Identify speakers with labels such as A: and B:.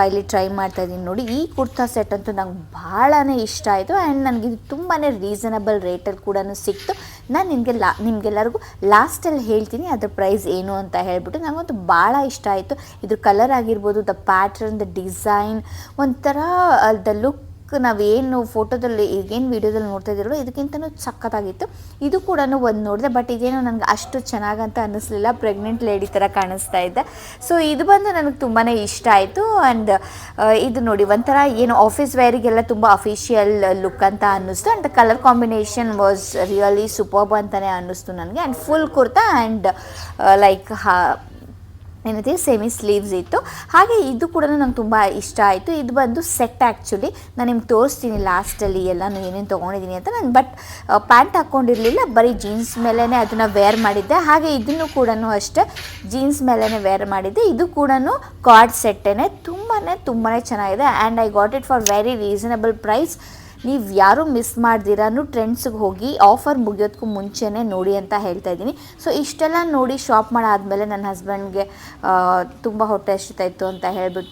A: ಇಲ್ಲಿ ಟ್ರೈ ಮಾಡ್ತಾ ಇದ್ದೀನಿ ನೋಡಿ. ಈ ಕುರ್ತಾ ಸೆಟ್ ಅಂತೂ ನಂಗೆ ಭಾಳನೇ ಇಷ್ಟ ಆಯಿತು ಆ್ಯಂಡ್ ನನಗಿದು ತುಂಬಾ ರೀಸನಬಲ್ ರೇಟಲ್ಲಿ ಕೂಡ ಸಿಕ್ತು. ನಾನು ನಿಮಗೆಲ್ಲರಿಗೂ ಲಾಸ್ಟಲ್ಲಿ ಹೇಳ್ತೀನಿ ಅದ್ರ ಪ್ರೈಸ್ ಏನು ಅಂತ ಹೇಳ್ಬಿಟ್ಟು. ನನಗಂತೂ ಭಾಳ ಇಷ್ಟ ಆಯಿತು. ಇದ್ರ ಕಲರ್ ಆಗಿರ್ಬೋದು, ದ ಪ್ಯಾಟ್ರನ್, ದ ಡಿಸೈನ್, ಒಂಥರ ದ ಲುಕ್ ನಾವೇನು ಫೋಟೋದಲ್ಲಿ ಈಗೇನು ವೀಡಿಯೋದಲ್ಲಿ ನೋಡ್ತಾ ಇದ್ದೀರೋ ಇದಕ್ಕಿಂತನೂ ಸಖತ್ತಾಗಿತ್ತು. ಇದು ಕೂಡ ಒಂದು ನೋಡಿದೆ, ಬಟ್ ಇದೇನೋ ನನಗೆ ಅಷ್ಟು ಚೆನ್ನಾಗಂತ ಅನ್ನಿಸ್ಲಿಲ್ಲ. ಪ್ರೆಗ್ನೆಂಟ್ ಲೇಡಿ ಥರ ಕಾಣಿಸ್ತಾ ಇದ್ದೆ. ಸೊ ಇದು ಬಂದು ನನಗೆ ತುಂಬಾ ಇಷ್ಟ ಆಯಿತು. ಆ್ಯಂಡ್ ಇದು ನೋಡಿ ಒಂಥರ ಏನು ಆಫೀಸ್ ವೇರಿಗೆಲ್ಲ ತುಂಬ ಅಫಿಷಿಯಲ್ ಲುಕ್ ಅಂತ ಅನ್ನಿಸ್ತು. And colour combination was really superb ಅಂತಲೇ ಅನ್ನಿಸ್ತು ನನಗೆ. And full kurta and like ಏನಂತೀವಿ ಸೆಮಿ ಸ್ಲೀವ್ಸ್ ಇತ್ತು. ಹಾಗೆ ಇದು ಕೂಡ ನಂಗೆ ತುಂಬ ಇಷ್ಟ ಆಯಿತು. ಇದು ಬಂದು ಸೆಟ್ ಆ್ಯಕ್ಚುಲಿ. ನಾನು ನಿಮ್ಗೆ ತೋರಿಸ್ತೀನಿ ಲಾಸ್ಟಲ್ಲಿ ಎಲ್ಲನೂ ಏನೇನು ತೊಗೊಂಡಿದ್ದೀನಿ ಅಂತ. ನಾನು ಬಟ್ ಪ್ಯಾಂಟ್ ಹಾಕ್ಕೊಂಡಿರಲಿಲ್ಲ, ಬರೀ ಜೀನ್ಸ್ ಮೇಲೇ ಅದನ್ನು ವೇರ್ ಮಾಡಿದ್ದೆ. ಹಾಗೆ ಇದನ್ನು ಕೂಡ ಅಷ್ಟೇ ಜೀನ್ಸ್ ಮೇಲೇ ವೇರ್ ಮಾಡಿದ್ದೆ. ಇದು ಕೂಡ ಕಾರ್ಡ್ ಸೆಟ್ಟೇ ತುಂಬಾ ಚೆನ್ನಾಗಿದೆ. And I got it for very reasonable price. ನೀವು ಯಾರೂ ಮಿಸ್ ಮಾಡ್ದಿರಾನು ಟ್ರೆಂಡ್ಸ್ಗೆ ಹೋಗಿ ಆಫರ್ ಮುಗಿಯೋದಕ್ಕೂ ಮುಂಚೆನೇ ನೋಡಿ ಅಂತ ಹೇಳ್ತಾ ಇದ್ದೀನಿ. ಸೊ ಇಷ್ಟೆಲ್ಲ ನೋಡಿ ಶಾಪ್ ಮಾಡಾದಮೇಲೆ ನನ್ನ ಹಸ್ಬೆಂಡ್ಗೆ ತುಂಬ ಹೊಟ್ಟೆ ಹಸಿತಾ ಇತ್ತು ಅಂತ ಹೇಳಿಬಿಟ್ಟು